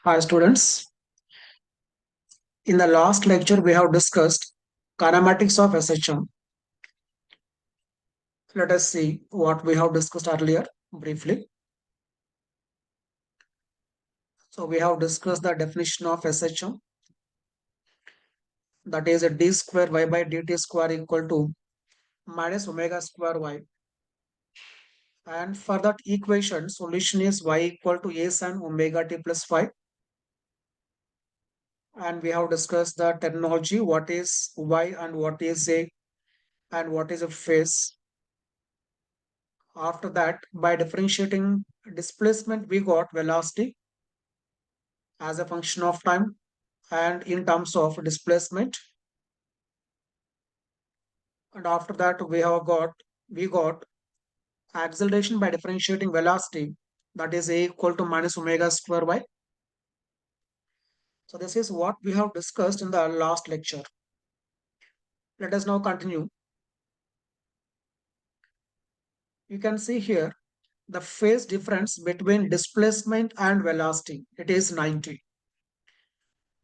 Hi students, in the last lecture we have discussed kinematics of SHM. Let us see what we have discussed earlier briefly. So we have discussed the definition of SHM, that is a d square y by dt square equal to minus omega square y, and for that equation solution is y equal to a sin omega t plus phi, and we have discussed the terminology, what is y and what is a and what is a phase. After that, by differentiating displacement, we got velocity as a function of time, and in terms of displacement. And after that, we got acceleration by differentiating velocity, that is a equal to minus omega square y. So this is what we have discussed in the last lecture. Let us now continue. You can see here the phase difference between displacement and velocity. It is 90.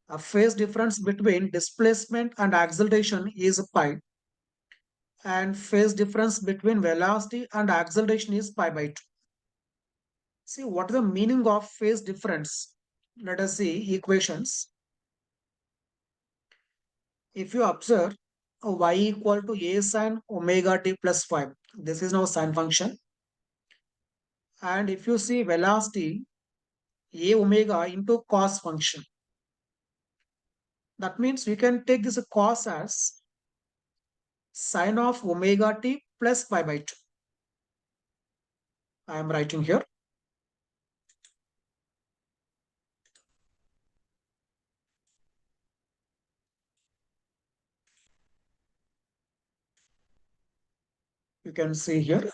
A phase difference between displacement and acceleration is pi, and phase difference between velocity and acceleration is pi by 2. See, what is the meaning of phase difference? Let us see equations. If you observe y equal to a sin omega t plus 5, this is now sine function. And if you see velocity, a omega into cos function, that means we can take this cos as sine of omega t plus pi by 2. I am writing here. You can see here.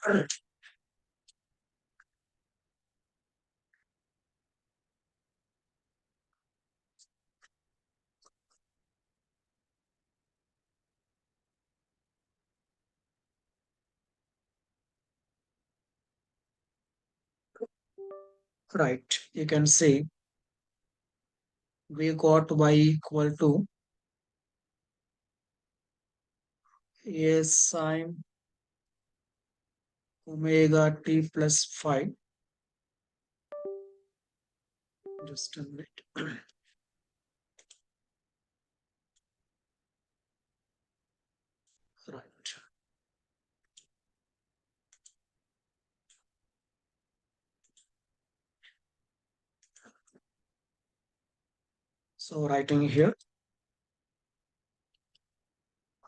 Right. You can see we got y equal to a sine omega t plus 5. Just a minute. Right. So writing here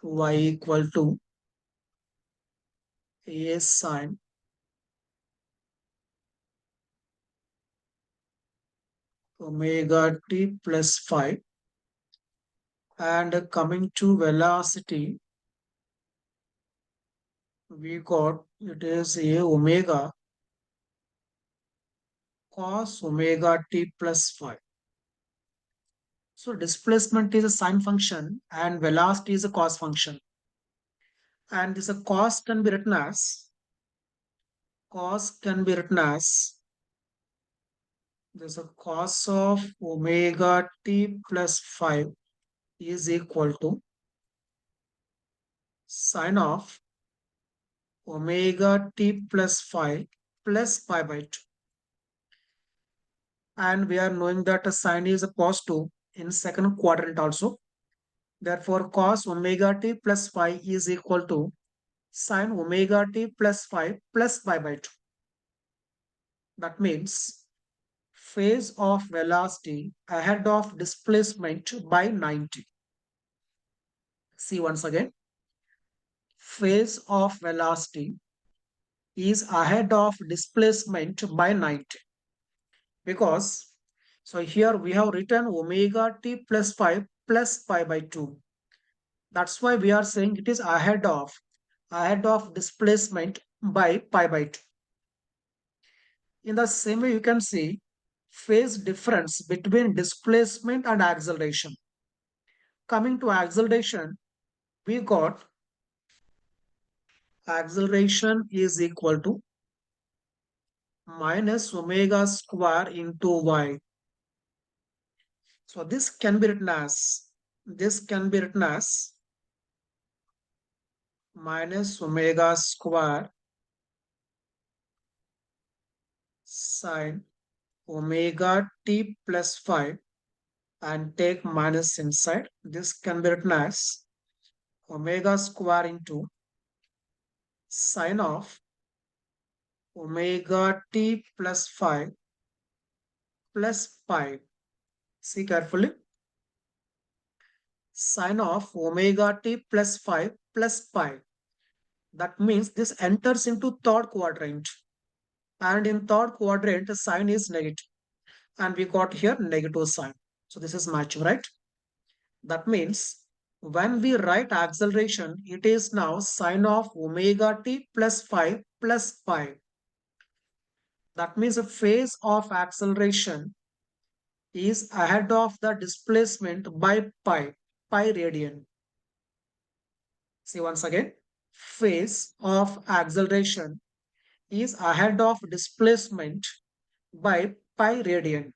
y equal to a sine omega t plus 5, and coming to velocity, we got it is a omega cos omega t plus 5. So displacement is a sine function and velocity is a cos function. And this cos can be written as this a cos of omega t plus 5 is equal to sine of omega t plus 5 plus pi by 2. And we are knowing that a sine is a positive in second quadrant also. Therefore, cos omega t plus 5 is equal to sine omega t plus 5 plus pi by 2. That means phase of velocity ahead of displacement by 90. See once again, phase of velocity is ahead of displacement by 90, because so here we have written omega t plus 5 plus pi by 2. That's why we are saying it is ahead of displacement by pi by 2. In the same way, you can see phase difference between displacement and acceleration. Coming to acceleration, we got acceleration is equal to minus omega square into y. So this can be written as minus omega square sine omega t plus 5 and take minus inside. This can be written as omega square into sine of omega t plus 5 plus pi. See carefully. Sine of omega t plus 5 plus pi. That means this enters into third quadrant. And in third quadrant, the sign is negative. And we got here negative sign. So this is matching, right? That means when we write acceleration, it is now sine of omega t plus 5 plus pi. That means the phase of acceleration is ahead of the displacement by pi radian. See once again, phase of acceleration is ahead of displacement by pi radian.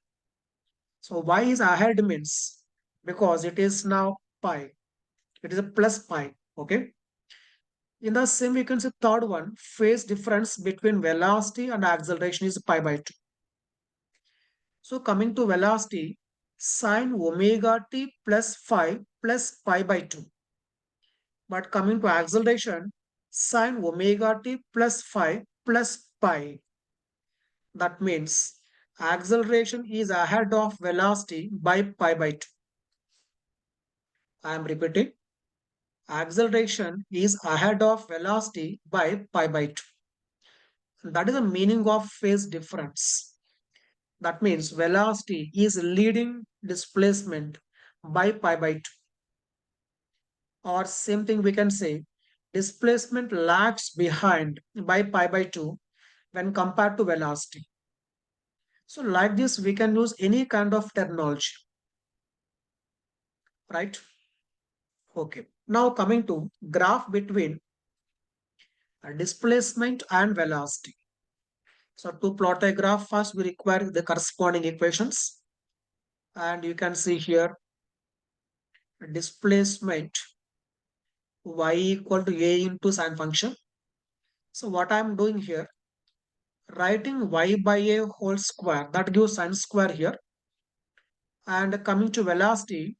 So why is ahead means? Because it is now pi. It is a plus pi. Okay. In the same, we can say third one, phase difference between velocity and acceleration is pi by 2. So coming to velocity, sine omega t plus 5 plus pi by 2. But coming to acceleration, sine omega t plus 5 plus pi. That means acceleration is ahead of velocity by pi by 2. I am repeating. Acceleration is ahead of velocity by pi by 2. That is the meaning of phase difference. That means velocity is leading displacement by pi by 2. Or same thing we can say, displacement lags behind by pi by 2 when compared to velocity. So like this, we can use any kind of terminology, right? Okay. Now coming to graph between displacement and velocity. So to plot a graph, first we require the corresponding equations. And you can see here displacement y equal to a into sine function. So what I'm doing here, writing y by a whole square, that gives sine square here. And coming to velocity,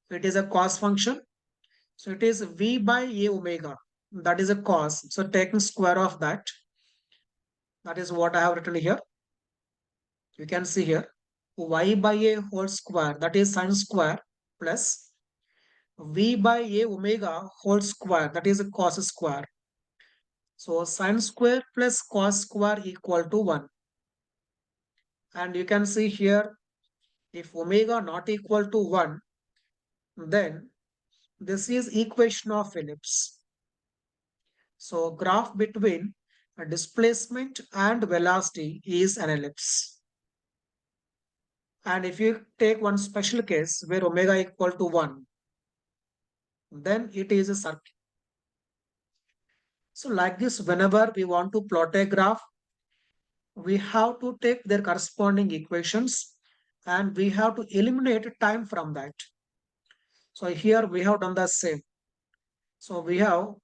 it is a cos function. So it is v by a omega. That is a cos. So taking square of that, that is what I have written here. You can see here y by a whole square, that is sine square, plus v by a omega whole square, that is a cos square. So sine square plus cos square equal to 1. And you can see here, if omega not equal to 1, then this is equation of ellipse. So graph between a displacement and velocity is an ellipse. And if you take one special case where omega equal to 1, then it is a circle. So like this, whenever we want to plot a graph, we have to take their corresponding equations and we have to eliminate time from that. So here we have done the same. So we have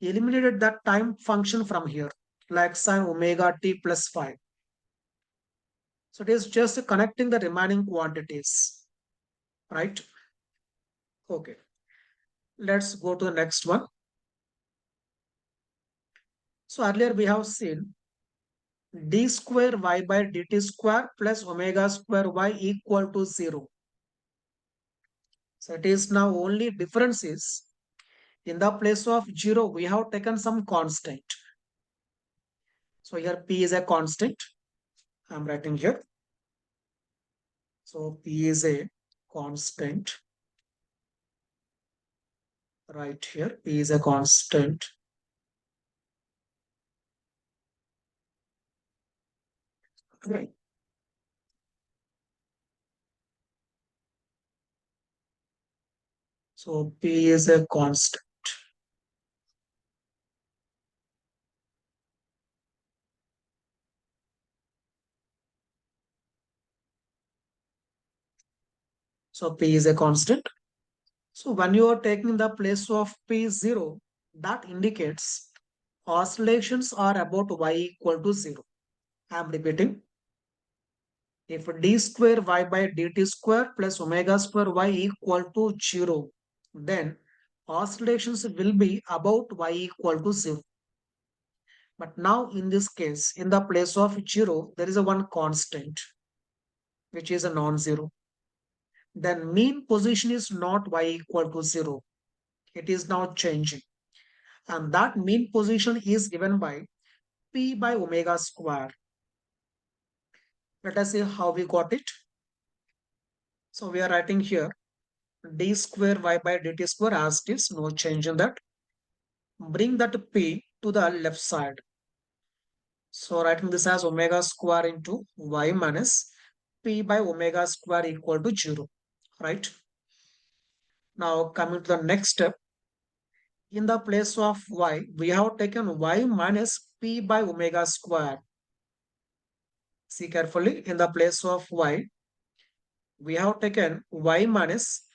eliminated that time function from here, like sine omega t plus 5. So it is just connecting the remaining quantities, right? Okay, let's go to the next one. So earlier we have seen d square y by dt square plus omega square y equal to 0. So it is now only difference is in the place of 0, we have taken some constant. So here p is a constant. I'm writing here. So p is a constant. Right here, p is a constant. Right. So p is a constant. So P is a constant. So when you are taking the place of P0, that indicates oscillations are about y equal to 0. I am repeating. If d square y by dt square plus omega square y equal to 0, then oscillations will be about y equal to 0. But now in this case, in the place of 0, there is a one constant, which is a non-zero. Then mean position is not y equal to 0. It is now changing. And that mean position is given by p by omega square. Let us see how we got it. So we are writing here d square y by dt square as it is, no change in that. Bring that p to the left side. So writing this as omega square into y minus p by omega square equal to 0, right? Now coming to the next step, in the place of y, we have taken y minus p by omega square. See carefully, in the place of y, we have taken y minus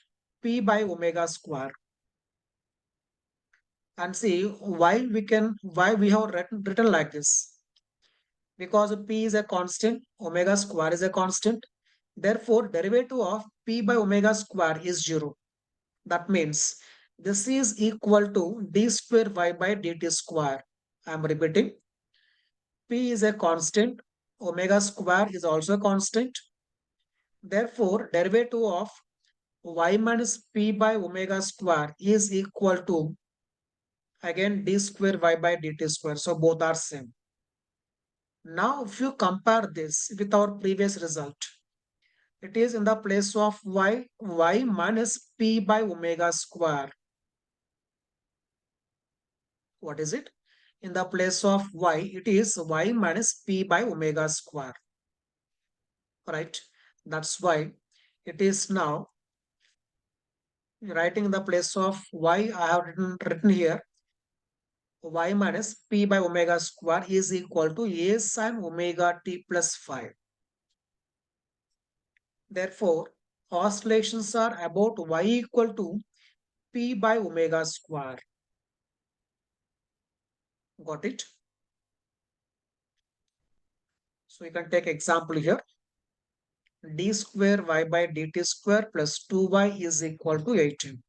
p by omega square. And see why we have written like this. Because p is a constant, omega square is a constant. Therefore, derivative of p by omega square is 0. That means this is equal to d square y by dt square. I am repeating. P is a constant. Omega square is also a constant. Therefore, derivative of y minus p by omega square is equal to again d square y by dt square. So both are same. Now, if you compare this with our previous result, it is in the place of y minus p by omega square. What is it? In the place of y, it is y minus p by omega square. Right? That's why it is now writing in the place of y, I have written here y minus p by omega square is equal to a sin omega t plus 5. Therefore, oscillations are about y equal to p by omega square. Got it? So you can take example here. D square y by dt square plus 2y is equal to 18.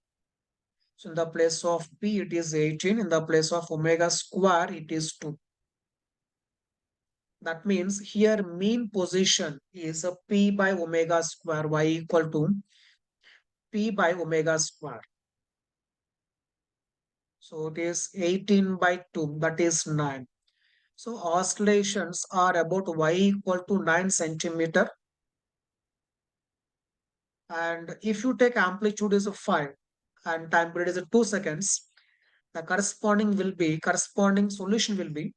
So in the place of p, it is 18. In the place of omega square, it is 2. That means here mean position is a p by omega square y equal to p by omega square. So it is 18 by 2, that is 9. So oscillations are about y equal to 9 centimeter. And if you take amplitude is 5 and time period is 2 seconds, the corresponding solution will be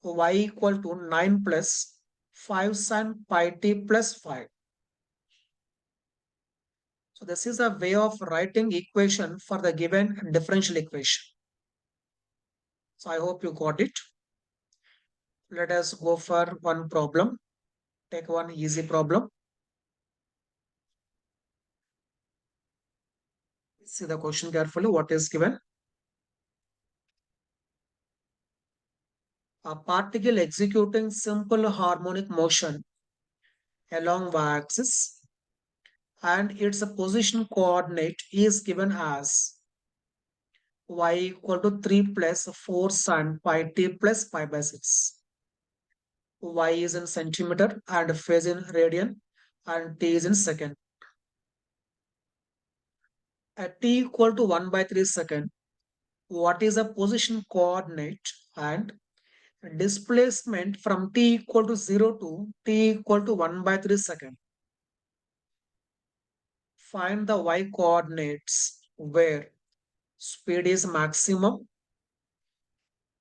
y equal to 9 plus 5 sin pi t plus 5. So this is a way of writing equation for the given differential equation. So I hope you got it. Let us go for one problem. Take one easy problem. See the question carefully. What is given? A particle executing simple harmonic motion along y-axis and its position coordinate is given as y equal to 3 plus 4 sin pi t plus pi by 6. Y is in centimeter and phase in radian and t is in second. At t equal to 1 by 3 second, what is the position coordinate and displacement from t equal to 0 to t equal to 1 by 3 second? Find the y coordinates where speed is maximum.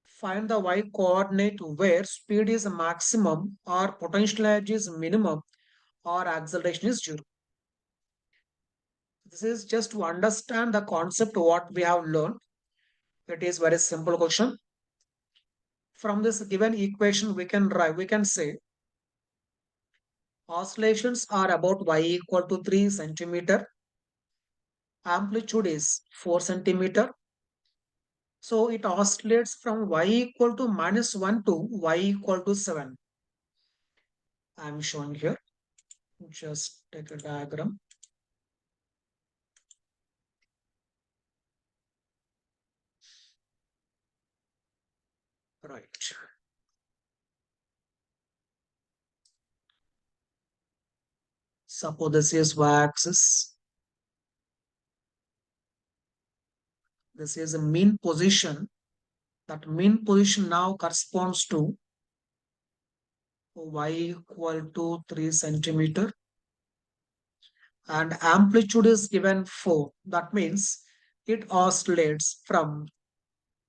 Find the y coordinate where speed is maximum or potential energy is minimum or acceleration is zero. This is just to understand the concept what we have learned. It is very simple question. From this given equation we can say Oscillations are about y equal to 3 centimeter. Amplitude is 4 centimeter. So it oscillates from y equal to -1 to y equal to 7. I am showing here. Just take a diagram. Right. Suppose this is y-axis. This is a mean position. That mean position now corresponds to y equal to 3 centimeter. And amplitude is given 4. That means it oscillates from,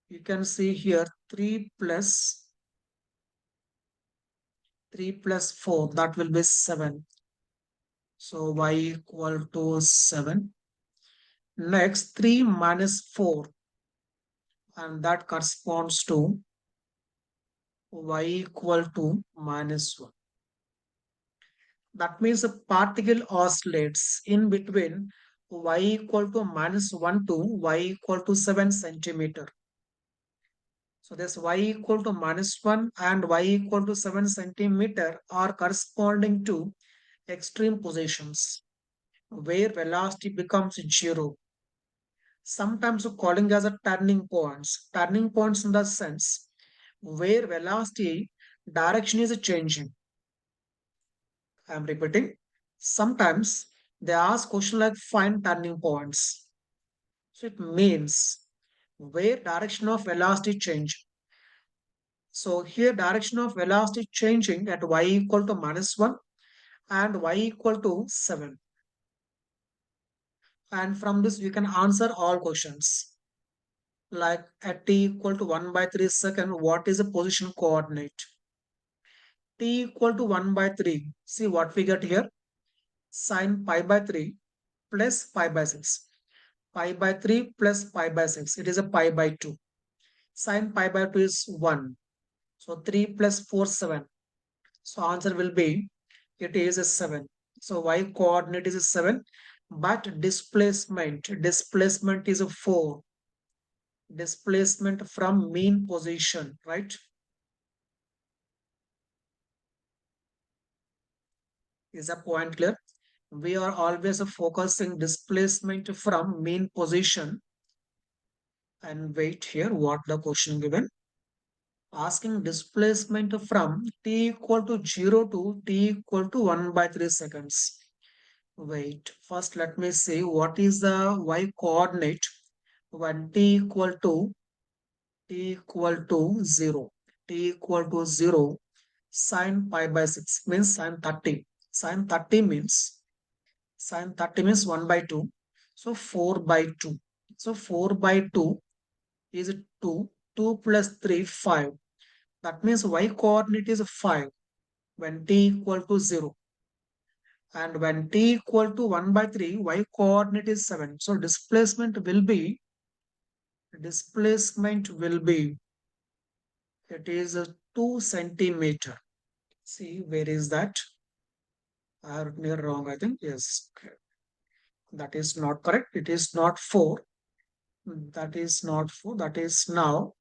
you can see here, 3 plus 4, that will be 7. So y equal to 7. Next, 3 minus 4, and that corresponds to y equal to -1. That means the particle oscillates in between y equal to -1 to y equal to 7 centimeter. So this y equal to -1 and y equal to 7 centimeter are corresponding to extreme positions where velocity becomes 0. Sometimes calling as a turning points. Turning points in the sense where velocity direction is changing. I am repeating. Sometimes they ask question like find turning points. So it means where direction of velocity change. So here direction of velocity changing at y equal to -1 and y equal to 7. And from this we can answer all questions. Like at t equal to 1 by 3 second, what is the position coordinate? T equal to 1 by 3. See what we get here? Sine pi by 3 plus pi by 6. Pi by 3 plus pi by 6. It is a pi by 2. Sine pi by 2 is 1. So 3 plus 4, 7. So answer will be, it is a 7. So y coordinate is a 7. But displacement is a 4. Displacement from mean position, right? Is a point clear? We are always focusing displacement from mean position. And wait here, what the question given? Asking displacement from t equal to 0 to t equal to 1 by 3 seconds. Wait, first let me see what is the y coordinate when t equal to 0. T equal to 0, sine pi by 6 means sine 30. Sine 30 means 1 by 2. So 4 by 2. So 4 by 2 is 2. 2 plus 3, 5. That means y coordinate is 5 when t equal to 0. And when t equal to 1 by 3, y coordinate is 7. So displacement will be, it is a 2 centimeter. See, where is that? I have near wrong, I think. Yes. That is not correct. It is not 4. That is not 4. That is now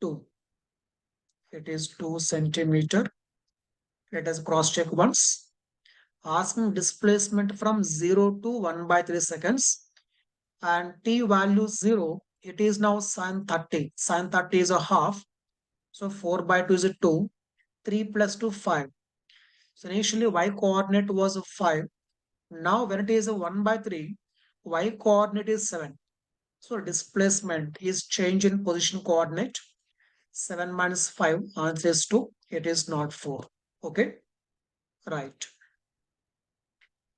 2. It is 2 centimeter. Let us cross check once. Asking displacement from 0 to 1 by 3 seconds. And t value 0. It is now sine 30. Sine 30 is a half. So 4 by 2 is a 2. 3 plus 2, 5. So initially y coordinate was 5. Now when it is a 1 by 3, y coordinate is 7. So displacement is change in position coordinate. 7 minus 5, answer is 2. It is not 4. Okay, right.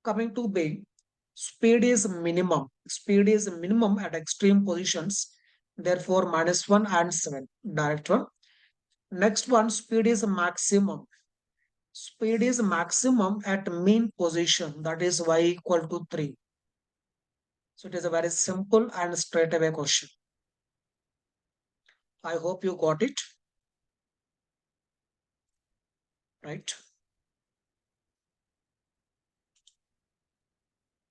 Coming to B, speed is minimum. Speed is minimum at extreme positions. Therefore, -1 and 7. Direct one. Next one, speed is maximum. Speed is maximum at mean position. That is y equal to 3. So it is a very simple and straight away question. I hope you got it. Right.